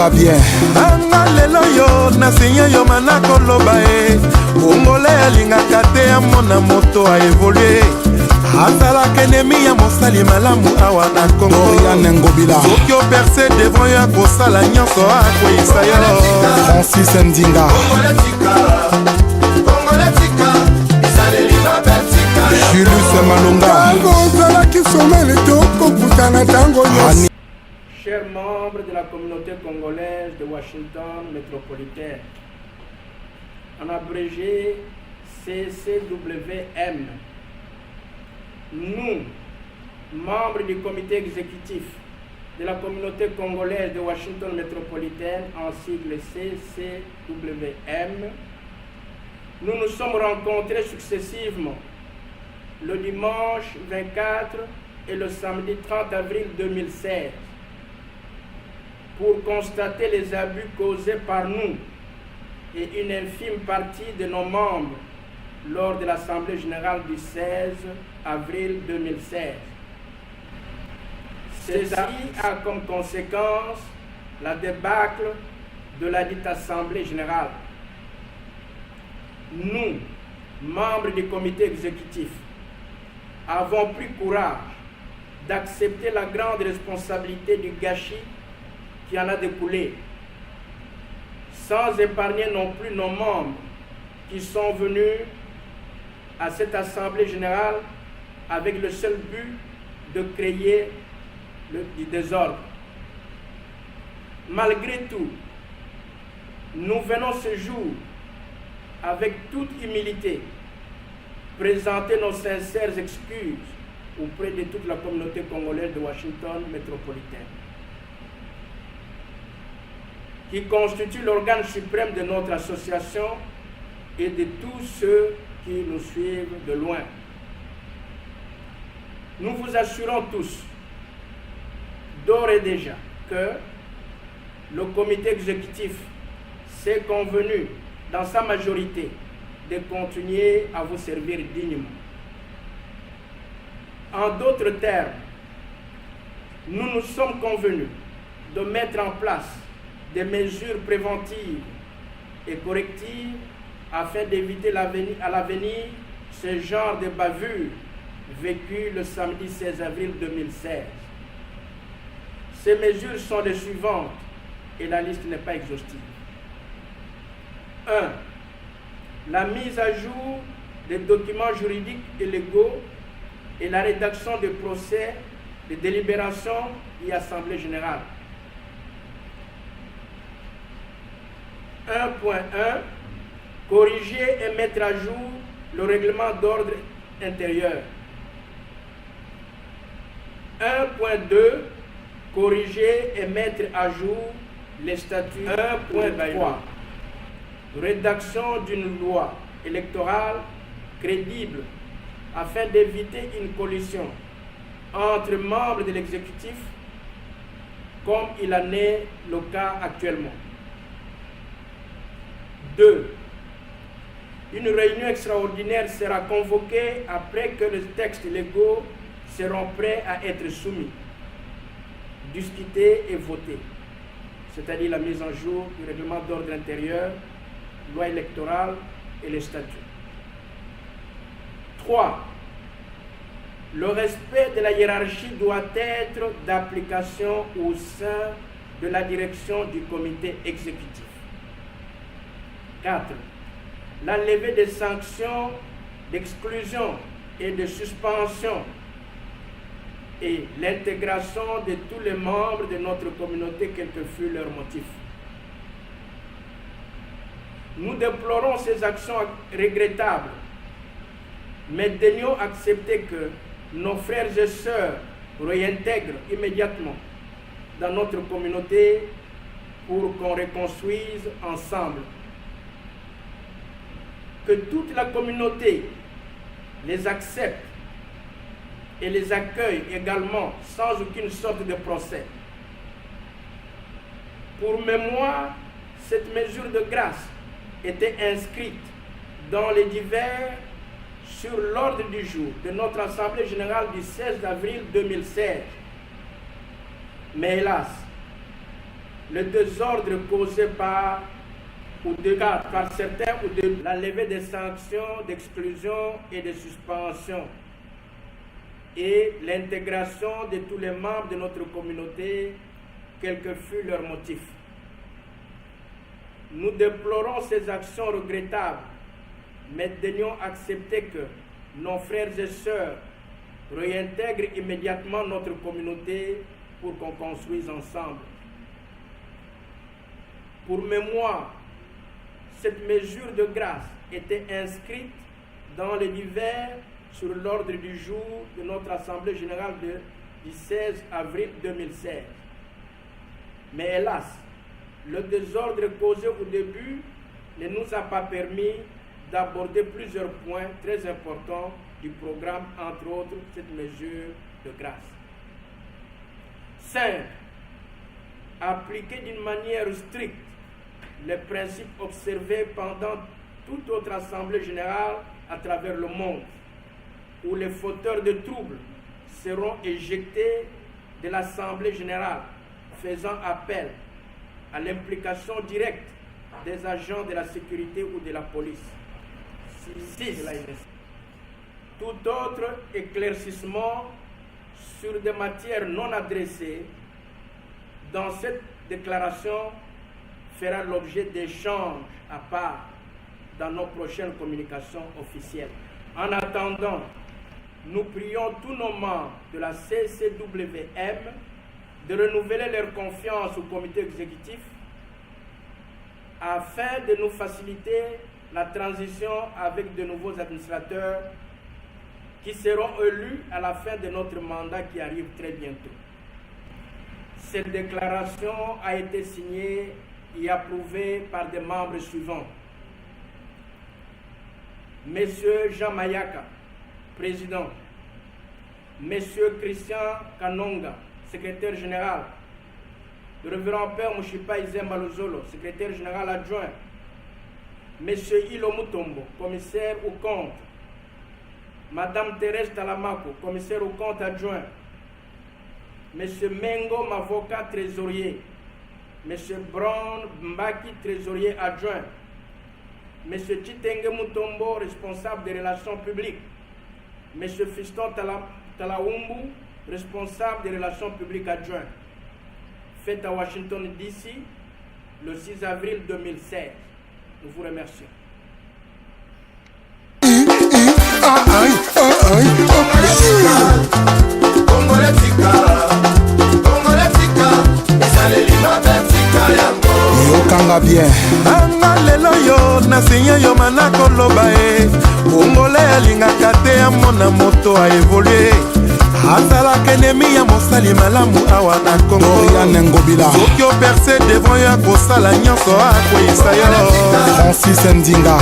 va bien. Anga lelo yo nasenye yo manako loba e. Congolais alingaka te amona moto a évolué. Azalaka ennemi ya mosali malamu awa na Congo. Dorian Ngobila. Soki operce devant yo akosala nyonso akweyisa yo. Francis Ndinga. Julius Malonga. Chers membres de la communauté congolaise de Washington métropolitaine, en abrégé CCWM, nous, membres du comité exécutif de la communauté congolaise de Washington métropolitaine, en sigle CCWM, nous nous sommes rencontrés successivement le dimanche 24 et le samedi 30 avril 2016 pour constater les abus causés par nous et une infime partie de nos membres lors de l'Assemblée générale du 16 avril 2016. Ceci a comme conséquence la débâcle de la dite Assemblée générale. Nous, membres du comité exécutif, avons pris courage d'accepter la grande responsabilité du gâchis qui en a découlé, sans épargner non plus nos membres qui sont venus à cette Assemblée générale avec le seul but de créer du désordre. Malgré tout, nous venons ce jour, avec toute humilité, présenter nos sincères excuses auprès de toute la communauté congolaise de Washington métropolitaine, qui constitue l'organe suprême de notre association et de tous ceux qui nous suivent de loin. Nous vous assurons tous, d'ores et déjà, que le comité exécutif s'est convenu dans sa majorité de continuer à vous servir dignement. En d'autres termes, nous nous sommes convenus de mettre en place des mesures préventives et correctives afin d'éviter à l'avenir ce genre de bavure vécu le samedi 16 avril 2016. Ces mesures sont les suivantes et la liste n'est pas exhaustive. 1. La mise à jour des documents juridiques et légaux et la rédaction des procès de délibération et assemblée générale. 1.1. Corriger et mettre à jour le règlement d'ordre intérieur. 1.2. Corriger et mettre à jour les statuts. 1.3. Rédaction d'une loi électorale crédible afin d'éviter une collision entre membres de l'exécutif comme il en est le cas actuellement. 2. Une réunion extraordinaire sera convoquée après que les textes légaux seront prêts à être soumis, discutés et votés, c'est-à-dire la mise en jour du règlement d'ordre intérieur, loi électorale et les statuts. 3. Le respect de la hiérarchie doit être d'application au sein de la direction du comité exécutif. 4. La levée des sanctions d'exclusion et de suspension et l'intégration de tous les membres de notre communauté, quel que fût leur motif. Nous déplorons ces actions regrettables, mais daignons accepter que nos frères et sœurs réintègrent immédiatement dans notre communauté pour qu'on reconstruise ensemble. Que toute la communauté les accepte et les accueille également sans aucune sorte de procès. Pour mémoire, cette mesure de grâce était inscrite dans les divers sur l'ordre du jour de notre Assemblée générale du 16 avril 2016. Mais hélas, le désordre causé par certains ou de la levée des sanctions d'exclusion et de suspension et l'intégration de tous les membres de notre communauté, quel que fût leur motif. Nous déplorons ces actions regrettables, mais daignons accepter que nos frères et sœurs réintègrent immédiatement notre communauté pour qu'on construise ensemble. Pour mémoire, cette mesure de grâce était inscrite dans les divers sur l'ordre du jour de notre Assemblée générale du 16 avril 2016. Mais hélas, le désordre causé au début ne nous a pas permis d'aborder plusieurs points très importants du programme, entre autres cette mesure de grâce. 5. Appliquer d'une manière stricte les principes observés pendant toute autre assemblée générale à travers le monde, où les fauteurs de troubles seront éjectés de l'assemblée générale, faisant appel à l'implication directe des agents de la sécurité ou de la police. 6. Tout autre éclaircissement sur des matières non adressées dans cette déclaration fera l'objet d'échanges à part dans nos prochaines communications officielles. En attendant, nous prions tous nos membres de la CCWM de renouveler leur confiance au comité exécutif afin de nous faciliter la transition avec de nouveaux administrateurs qui seront élus à la fin de notre mandat qui arrive très bientôt. Cette déclaration a été signée et approuvée par des membres suivants. Monsieur Jean Mayaka, président. Monsieur Christian Kanonga, secrétaire général. Le révérend Père Mouchipa Izem Malozolo, secrétaire général adjoint. Monsieur Ilo Mutombo, commissaire au compte. Madame Thérèse Talamako, commissaire au compte adjoint. Monsieur Mengo Mavoka, trésorier. Monsieur Brown Mbaki, trésorier adjoint. Monsieur Chitenge Mutombo, responsable des relations publiques. Monsieur Fiston Talaumbu, responsable des relations publiques adjoint. Faites à Washington DC le 6 avril 2016. Nous vous remercions. Yokanga bien anga lelo yo nasinya yo manako loba e ongole alingaka te amona moto a évolué azalaka enemi ya mosali malamu awa na Kongo Ngobila soki operse devant yo akosala nyonso akoyisa yo Francis Ndinga